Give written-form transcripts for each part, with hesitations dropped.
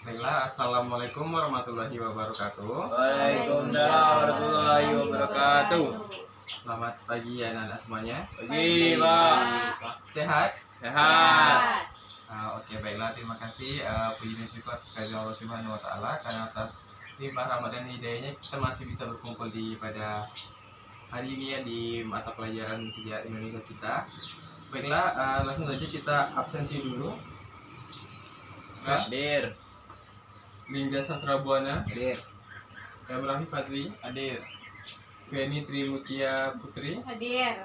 Baiklah, assalamualaikum warahmatullahi wabarakatuh. Waalaikumsalam warahmatullahi wabarakatuh. Selamat pagi anak-anak semuanya. Pagi, Pak. Sehat? Sehat. Oke, baiklah, terima kasih. Puji dan syukur kepada Allah Subhanahu Wa Taala karena atas limpah rahmat dan hidayahnya kita masih bisa berkumpul pada hari ini ya di mata pelajaran sejarah Indonesia kita. Baiklah, langsung saja kita absensi dulu. Hadir. Lingga Sastrabuana, Hadir. Emrafi Fadli, Hadir. Feni Trimutia Putri, Hadir.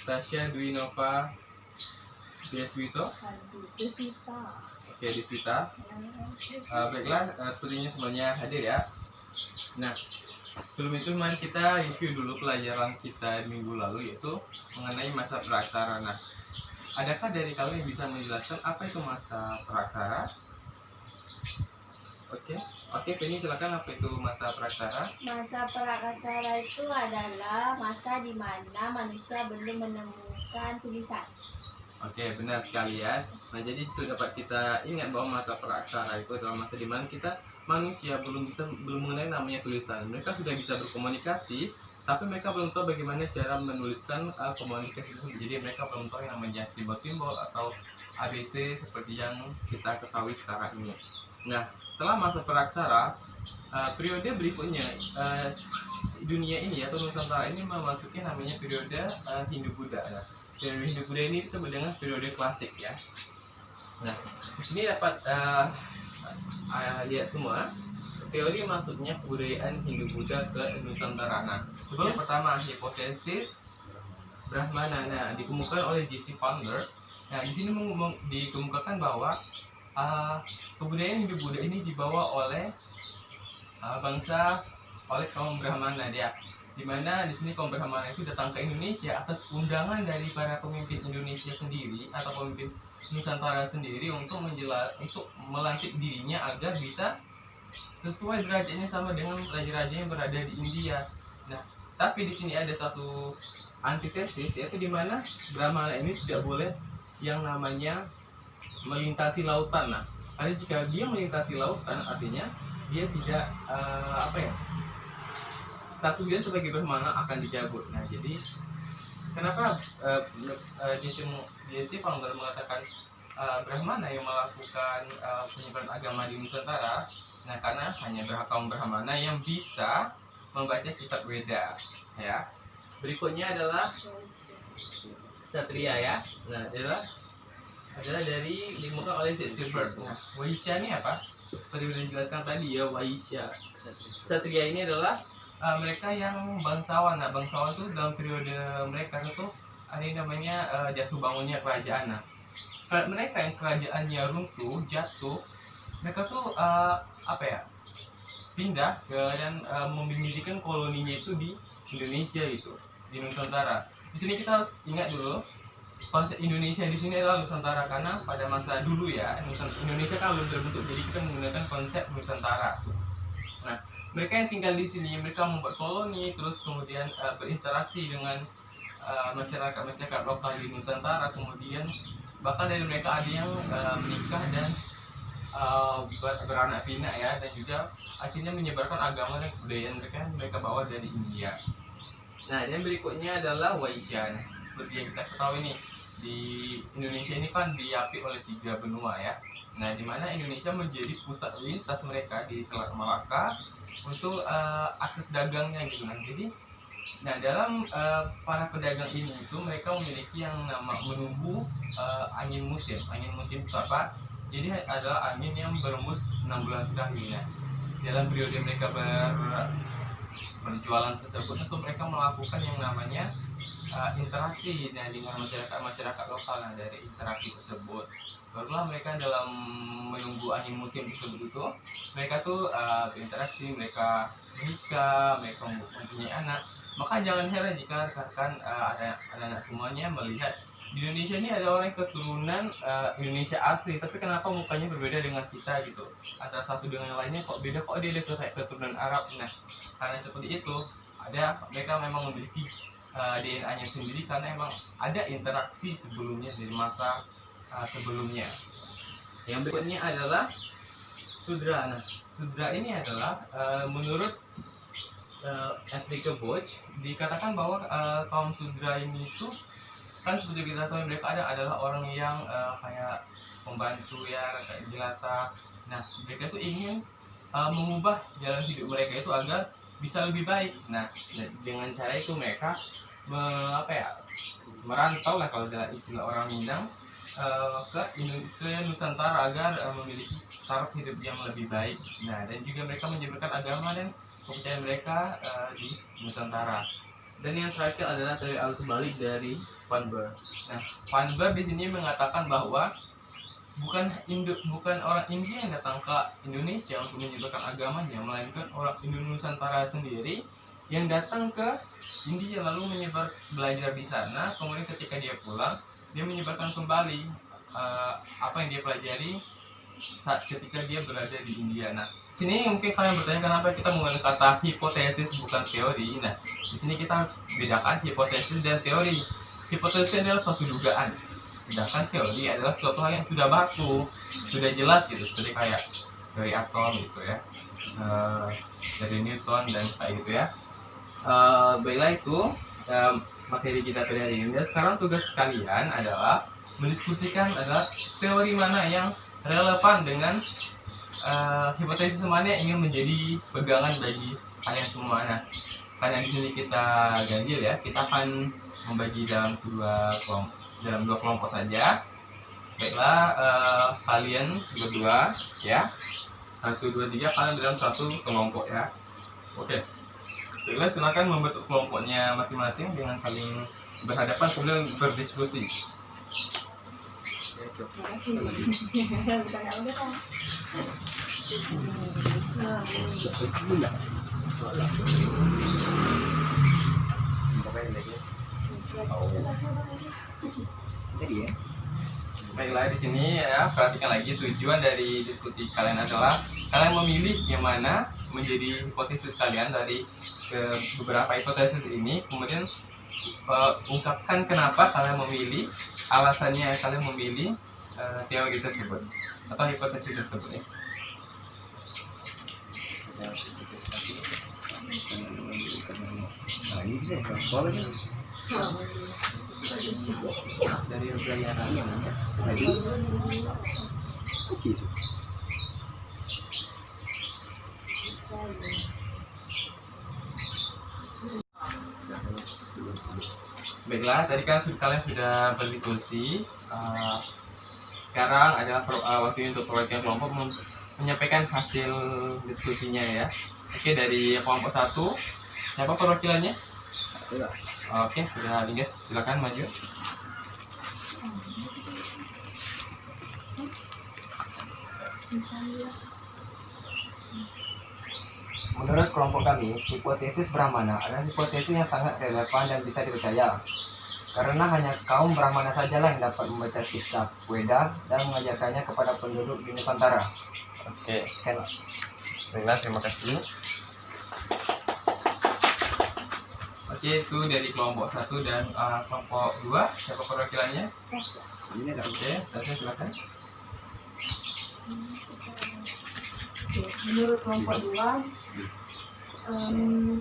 Tasya Dwi Nova Deswito, Deswita. oke Deswita. Baiklah, sepertinya semuanya hadir ya. Nah, sebelum itu mari kita review dulu pelajaran kita minggu lalu, yaitu mengenai masa praksara. Nah, adakah dari kalian yang bisa menjelaskan apa itu masa praksara? Oke, Penny silakan, apa itu masa praksara? Masa praksara itu adalah masa di mana manusia belum menemukan tulisan. Oke, benar sekali ya. Nah, jadi sudah dapat kita ingat bahwa masa praksara itu adalah masa di mana kita manusia belum mengenai namanya tulisan. Mereka sudah bisa berkomunikasi, tapi mereka belum tahu bagaimana cara menuliskan komunikasi tersebut. Jadi mereka belum tahu yang namanya simbol-simbol atau ABC seperti yang kita ketahui sekarang ini. Nah, setelah masa praksara, periode berikutnya dunia ini atau Nusantara ini memasuki namanya periode Hindu-Buddha. Nah, periode Hindu-Buddha ini disebut dengan periode klasik ya. Nah, di sini dapat lihat semua teori masuknya kebudayaan Hindu-Buddha ke Nusantara. Nah, sebelum pertama hipotesis Brahmana dikemukakan oleh J.C. Fowler. Nah, di sini dikemukakan bahwa kebudayaan Hindu-Buddha ini dibawa oleh kaum Brahmana ya. Dimana di sini kaum Brahmana itu datang ke Indonesia atas undangan dari para pemimpin Indonesia sendiri atau pemimpin Nusantara sendiri untuk melantik dirinya agar bisa sesuai derajatnya sama dengan raja-raja yang berada di India. Nah, tapi di sini ada satu antitesis, yaitu dimana Brahmana ini tidak boleh yang namanya melintasi lautan. Nah, karena jika dia melintasi lautan, artinya dia tidak status dia sebagai Brahmana akan dicabut. Nah, jadi kenapa J.C. Fowler mengatakan Brahmana yang melakukan penyebaran agama di Nusantara? Nah, karena hanya kaum Brahmana yang bisa membaca kitab Weda ya. Berikutnya adalah Ksatria ya. Nah, adalah dari ditemukan oleh Shakespeare. Nah, Waisya ini apa? Seperti yang dijelaskan tadi ya, Waisya. Ksatria ini adalah mereka yang bangsawan. Nah, bangsawan itu dalam periode mereka itu ada yang namanya jatuh bangunnya kerajaan. Nah, mereka yang kerajaannya runtuh, jatuh, mereka tuh pindah dan mendirikan koloninya itu di Indonesia, itu di Nusantara. Di sini kita ingat dulu konsep Indonesia di sini adalah Nusantara, karena pada masa dulu ya Indonesia kan belum terbentuk, jadi kita menggunakan konsep Nusantara. Nah, mereka yang tinggal di sini mereka membuat koloni, terus kemudian berinteraksi dengan masyarakat lokal di Nusantara, kemudian bahkan dari mereka ada yang menikah dan beranak pinak ya, dan juga akhirnya menyebarkan agama dan kebudayaan mereka bawa dari India. Nah, yang berikutnya adalah Waisya. Seperti yang kita ketahui nih, di Indonesia ini kan diapit oleh 3 benua ya. Nah, di mana Indonesia menjadi pusat lintas mereka di Selat Malaka untuk akses dagangnya gitu. Nah, dalam para pedagang ini itu mereka memiliki yang nama menunggu angin musim. Angin musim itu apa? Jadi adalah angin yang berembus 6 bulan sekali ya. Dalam periode mereka berjualan tersebut itu mereka melakukan yang namanya interaksi dengan masyarakat lokal. Nah, dari interaksi tersebut barulah mereka dalam menunggu angin musim tersebut itu mereka tuh berinteraksi, mereka menikah, mereka mempunyai anak. Maka jangan heran jika rekan-rekan ada anak-anak semuanya melihat di Indonesia ini ada orang keturunan Indonesia asli, tapi kenapa mukanya berbeda dengan kita gitu, antara satu dengan yang lainnya kok beda, kok dia kayak keturunan Arab. Nah, karena seperti itu mereka memang memiliki DNA-nya sendiri, karena memang ada interaksi sebelumnya dari masa sebelumnya. Yang berikutnya adalah Sudra. Nah, Sudra ini adalah menurut Afrika Boch dikatakan bahwa kaum Sudra ini tuh kan seperti kita tahu mereka adalah orang yang kayak pembantu ya, kayak jelata. Nah, mereka tuh ingin mengubah jalan hidup mereka itu agar bisa lebih baik. Nah, dengan cara itu mereka merantau lah kalau dalam istilah orang Minang ke Nusantara agar memiliki taraf hidup yang lebih baik. Nah, dan juga mereka menyebarkan agama dan kepercayaan mereka di Nusantara. Dan yang terakhir adalah dari arus balik dari Van Ber. Nah, Van Ber di sini mengatakan bahwa bukan orang India yang datang ke Indonesia untuk menyebarkan agamanya, melainkan orang Indonesia Nusantara sendiri yang datang ke India lalu belajar di sana. Kemudian ketika dia pulang, dia menyebarkan kembali apa yang dia pelajari saat ketika dia berada di India. Nah, sini mungkin kalian bertanya kenapa kita menggunakan kata hipotesis bukan teori. Nah, di sini kita harus bedakan hipotesis dan teori. Hipotesis adalah suatu dugaan, sedangkan teori adalah suatu hal yang sudah baku, sudah jelas gitu, seperti kayak teori atom gitu ya, dari Newton dan kayak gitu ya. Baiklah itu materi kita pada hari ini. Dan sekarang tugas kalian adalah mendiskusikan adalah teori mana yang relevan dengan hipotesis mana yang ingin menjadi pegangan bagi kalian semua. Nah, karena di sini kita ganjil ya, kita akan membagi dalam dua kelompok saja. Baiklah, kalian berdua ya, 1, 2, 3 kalian dalam satu kelompok ya. Oke. Baiklah, silakan membentuk kelompoknya masing-masing dengan saling berhadapan kemudian berdiskusi. Baiklah, di sini ya, perhatikan lagi tujuan dari diskusi kalian adalah kalian memilih yang mana menjadi hipotesis kalian dari beberapa hipotesis ini, kemudian ungkapkan kenapa kalian memilih, alasannya kalian memilih teori tersebut atau hipotesis tersebut ya. Nah, ini bisa ya, kalau dari pelayaran yang ada tadi kecil. Baiklah, tadi kan kalian sudah berdiskusi. Sekarang adalah waktu untuk perwakilan kelompok menyampaikan hasil diskusinya ya. Oke, dari kelompok 1, siapa perwakilannya? Oke, sudah Linggas, silakan maju. Menurut kelompok kami, hipotesis Brahmana adalah hipotesis yang sangat relevan dan bisa dipercaya. Karena hanya kaum Brahmana sajalah yang dapat membaca kitab Weda dan mengajarkannya kepada penduduk di Nusantara. Oke, Sekian. baiklah, terima kasih. Oke, itu dari kelompok 1 dan kelompok 2, siapa perwakilannya? Oke, Tasya silakan. Menurut kelompok 2,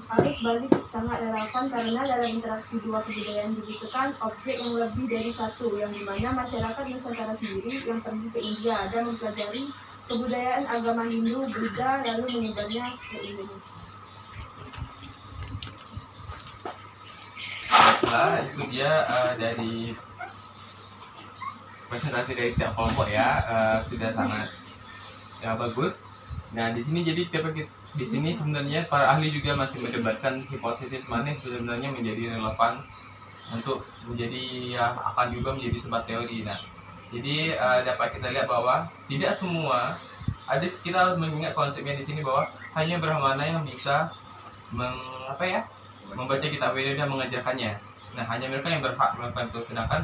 arus balik sangat relevan karena dalam interaksi dua kebudayaan dibutuhkan objek yang lebih dari satu, yang dimana masyarakat Nusantara sendiri yang pergi ke India dan mempelajari kebudayaan agama Hindu, Buddha, lalu menyebarnya ke Indonesia. Nah, itu dia dari presentasi dari setiap kelompok ya, sudah sangat ya bagus. Nah, di sini jadi di sini sebenarnya para ahli juga masih mendebatkan hipotesis mana yang sebenarnya menjadi relevan untuk menjadi akan juga menjadi sebuah teori. Nah, jadi dapat kita lihat bahwa tidak semua kita harus mengingat konsepnya di sini bahwa hanya Brahmana yang bisa membaca kitab Weda dan mengajarkannya. Nah, hanya mereka yang berhak melakukan itu, sedangkan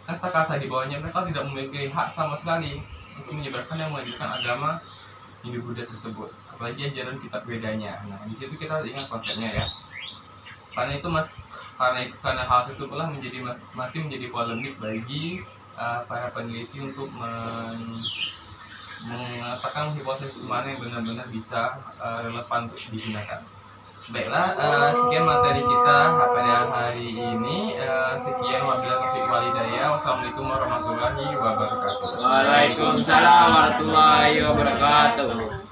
kasta kasta di bawahnya mereka tidak memiliki hak sama sekali untuk menyebarkan dan mengajarkan agama Hindu Buddha tersebut, apalagi ajaran kitab Wedanya. Nah, di situ kita harus ingat konsepnya ya. Karena hal tersebutlah masih menjadi polemik bagi para peneliti untuk mengatakan hipotesis mana yang benar-benar bisa relevan untuk digunakan. Baiklah, sekian materi kita pada hari ini. Sekian wabillahi taufiq wal hidayah. Wassalamualaikum warahmatullahi wabarakatuh. Waalaikumsalam warahmatullahi wabarakatuh.